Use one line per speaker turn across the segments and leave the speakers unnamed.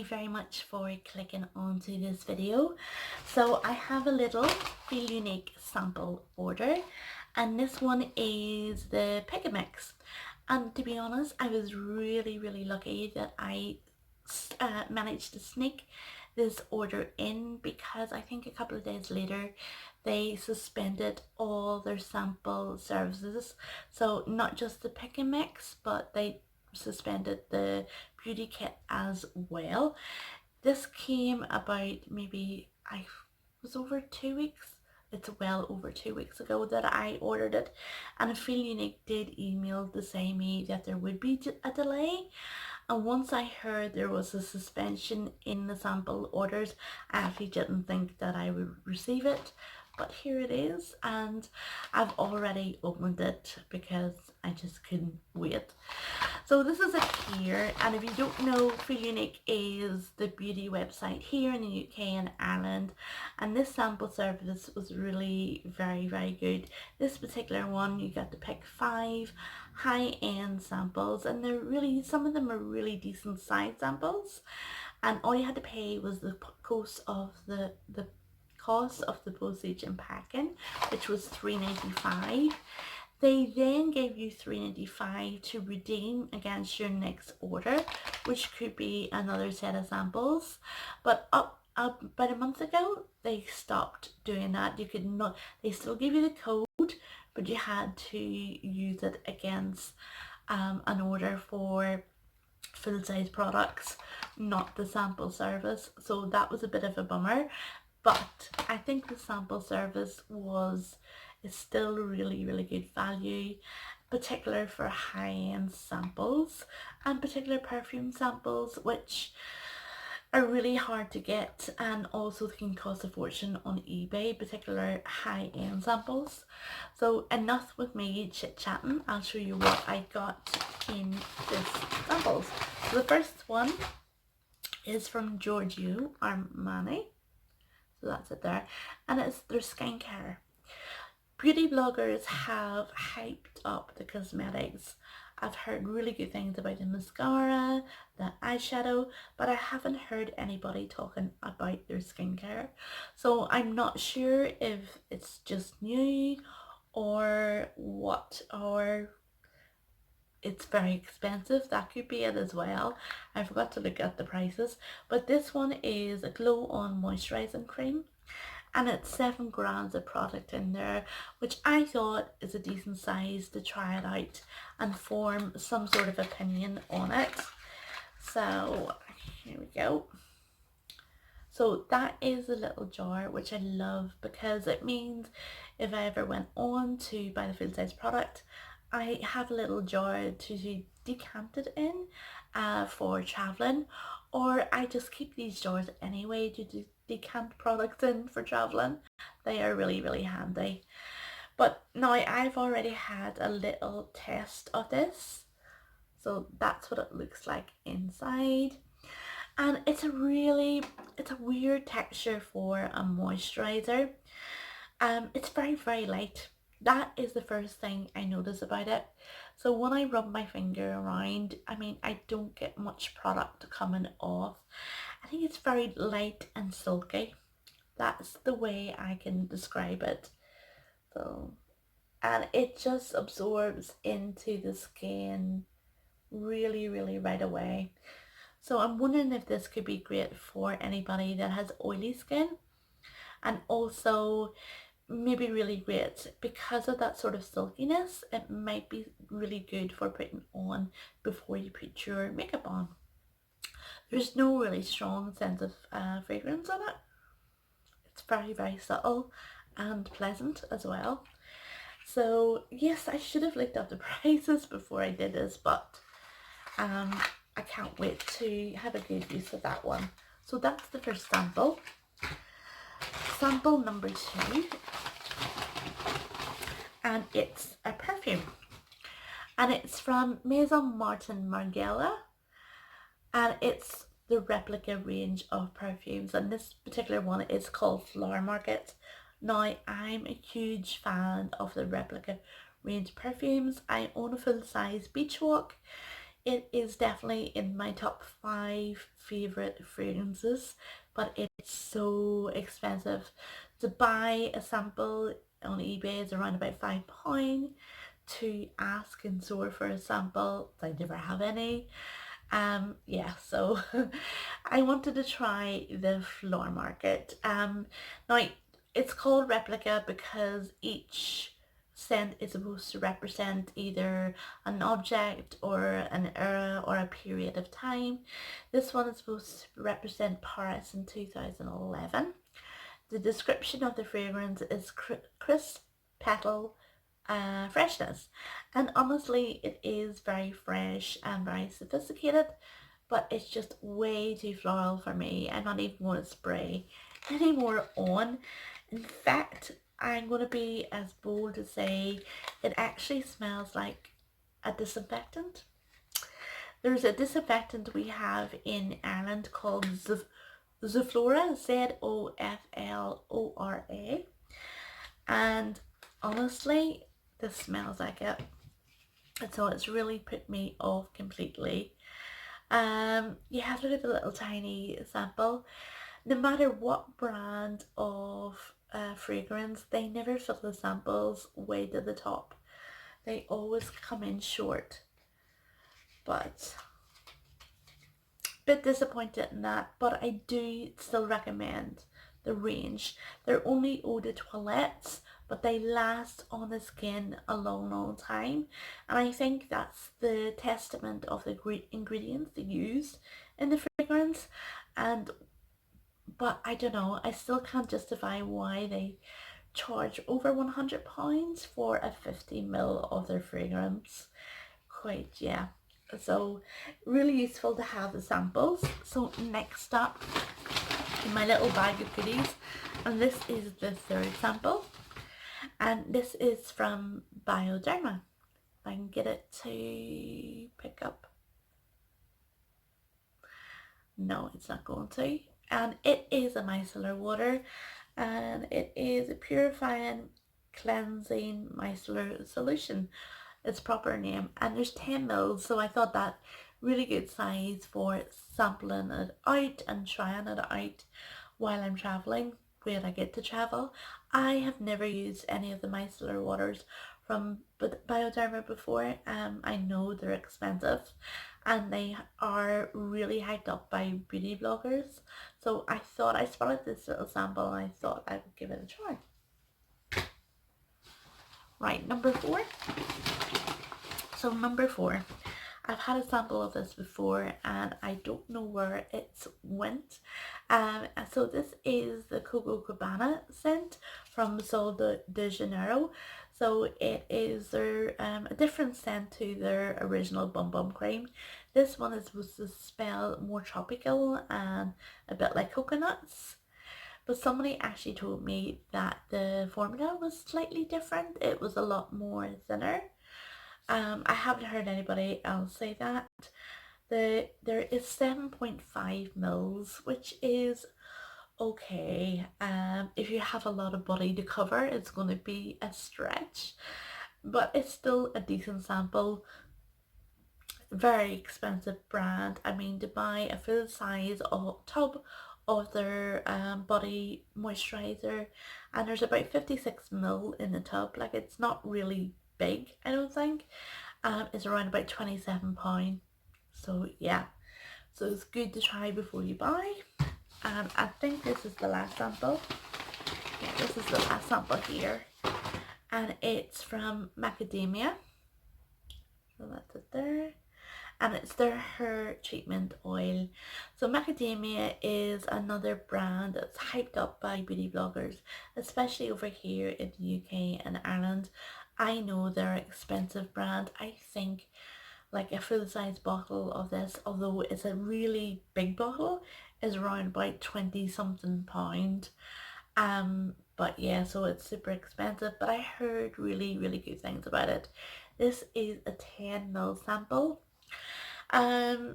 you very much for clicking onto this video. So I have a little Feel Unique sample order, and this one is the Pick a Mix. And to be honest, I was really lucky that I managed to sneak this order in, because I think a couple of days later they suspended all their sample services. So not just the Pick and Mix, but they suspended the beauty kit as well. This came about, maybe I was over 2 weeks. It's well over 2 weeks ago that I ordered it, and Feel Unique did email to say me that there would be a delay. And once I heard there was a suspension in the sample orders, I actually didn't think that I would receive it. But here it is, and I've already opened it because I just couldn't wait. So this is it here, and if you don't know, Feel Unique is the beauty website here in the UK and Ireland, and this sample service was really very good. This particular one, you get to pick 5 high-end samples, and they're really, some of them are really decent size samples, and all you had to pay was the cost of the cost of the postage and packing, which was £3.95. They then gave you £3.95 to redeem against your next order, which could be another set of samples. But about a month ago, they stopped doing that. You could not, they still give you the code, but you had to use it against an order for full-size products, not the sample service. So that was a bit of a bummer, but I think the sample service is still really good value, particular for high-end samples and particular perfume samples, which are really hard to get, and also can cost a fortune on eBay, particular high-end samples. So enough with me chit-chatting. I'll show you what I got in this samples. So the first one is from Giorgio Armani. So that's it there, and it's their skincare. Beauty bloggers have hyped up the cosmetics. I've heard really good things about the mascara, the eyeshadow, but I haven't heard anybody talking about their skincare. So I'm not sure if it's just new or what, or it's very expensive. That could be it as well. I forgot to look at the prices, but this one is a Glow On Moisturizing Cream, and it's 7 grams of product in there, which I thought is a decent size to try it out and form some sort of opinion on it. So here we go. So that is a little jar, which I love, because it means if I ever went on to buy the full size product, I have a little jar to decant it in for traveling, or I just keep these jars anyway to decant products in for traveling. They are really handy. But now I've already had a little test of this, so that's what it looks like inside. And it's a weird texture for a moisturizer. It's very light. That is the first thing I notice about it. So when I rub my finger around, I mean, I don't get much product coming off. I think it's very light and silky. That's the way I can describe it. So, and it just absorbs into the skin really right away. So I'm wondering if this could be great for anybody that has oily skin, and also maybe really great because of that sort of silkiness. It might be really good for putting on before you put your makeup on. There's no really strong sense of fragrance on it. It's very subtle and pleasant as well. So yes, I should have looked up the prices before I did this, but I can't wait to have a good use of that one. So that's the first sample. Sample number 2, and it's a perfume, and it's from Maison Martin Margiela, and it's the Replica range of perfumes, and this particular one is called Flower Market. Now, I'm a huge fan of the Replica range perfumes. I own a full-size Beach Walk it is definitely in my top 5 favorite fragrances, but it's so expensive. To buy a sample on eBay is around about £5. To ask in store for a sample, I never have any. Yeah, so I wanted to try the Floor Market. Now it's called replica because each scent is supposed to represent either an object or an era or a period of time. This one is supposed to represent Paris in 2011. The description of the fragrance is crisp petal freshness, and honestly it is very fresh and very sophisticated, but it's just way too floral for me. I'm not even going to spray any more on. In fact, I'm going to be as bold to say it actually smells like a disinfectant. There's a disinfectant we have in Ireland called Zoflora, Zoflora, and honestly this smells like it, so it's really put me off completely. You have to look at the little tiny sample. No matter what brand of fragrance, they never fill the samples way to the top. They always come in short, but bit disappointed in that, but I do still recommend the range. They're only eau de toilettes, but they last on the skin a long time, and I think that's the testament of the ingredients they used in the fragrance. And but I don't know, I still can't justify why they charge over £100 for a 50 ml of their fragrance. Quite, yeah. So really useful to have the samples. So next up in my little bag of goodies, and this is the third sample, and this is from Bioderma. If I can get it to pick up. No, it's not going to. And it is a micellar water, and it is a purifying cleansing micellar solution, its proper name, and there's 10 mils, so I thought that really good size for sampling it out and trying it out while I'm traveling, when I get to travel. I have never used any of the micellar waters from Bioderma before. I know they're expensive and they are really hyped up by beauty bloggers, so I thought, I spotted this little sample and I thought I would give it a try. Right, number 4. So number 4, I've had a sample of this before and I don't know where it's went. So this is the Coco Cabana scent from Sol de Janeiro. So it is their a different scent to their original Bum Bum Cream. This one is supposed to smell more tropical and a bit like coconuts. But somebody actually told me that the formula was slightly different. It was a lot more thinner. I haven't heard anybody else say that. There is 7.5 mils, which is okay. If you have a lot of body to cover, it's going to be a stretch, but it's still a decent sample. Very expensive brand. I mean, to buy a full size tub of their body moisturizer, and there's about 56 mil in the tub, like it's not really big, I don't think. It's around about £27. So yeah, so it's good to try before you buy. And I think this is the last sample. Yeah, this is the last sample here, and it's from Macadamia. So that's it there. And it's their hair treatment oil. So Macadamia is another brand that's hyped up by beauty bloggers, especially over here in the UK and Ireland. I know they're an expensive brand. I think like a full size bottle of this, although it's a really big bottle, is around about 20 something pound. But yeah, so it's super expensive, but I heard really good things about it. This is a 10 ml sample. I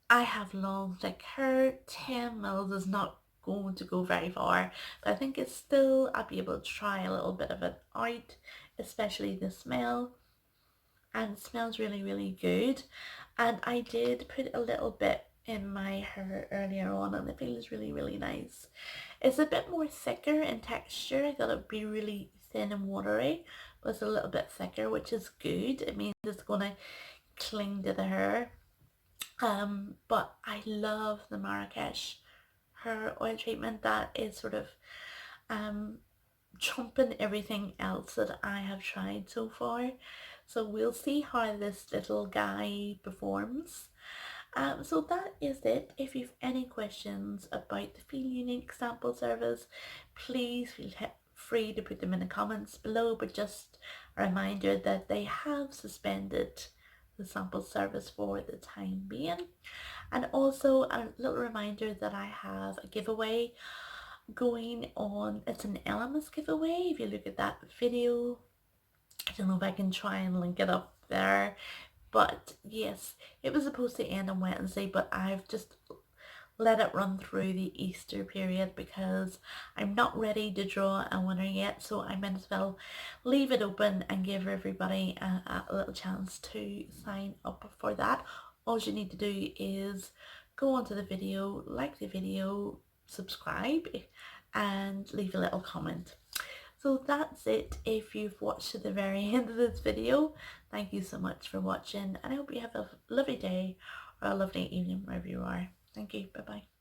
have long thick hair. 10 mils is not going to go very far, but I think it's still, I'll be able to try a little bit of it out, especially the smell. and it smells really, really good. And I did put a little bit in my hair earlier on and it feels really, really nice. It's a bit more thicker in texture. I thought it would be really thin and watery, but it's a little bit thicker, which is good. It means it's going to cling to the hair. But I love the Marrakesh hair oil treatment. That is sort of trumping everything else that I have tried so far. So we'll see how this little guy performs. So that is it. If you've any questions about the Feel Unique sample service, please feel free to put them in the comments below, but just a reminder that they have suspended the sample service for the time being. And also a little reminder that I have a giveaway going on. It's an Elemis giveaway. If you look at that video, I don't know if I can try and link it up there, but yes, it was supposed to end on Wednesday, but I've just let it run through the Easter period because I'm not ready to draw a winner yet, so I might as well leave it open and give everybody a little chance to sign up for that. All you need to do is go onto the video, like the video, subscribe and leave a little comment. So that's it. If you've watched to the very end of this video, thank you so much for watching, and I hope you have a lovely day or a lovely evening wherever you are. Thank you. Bye bye.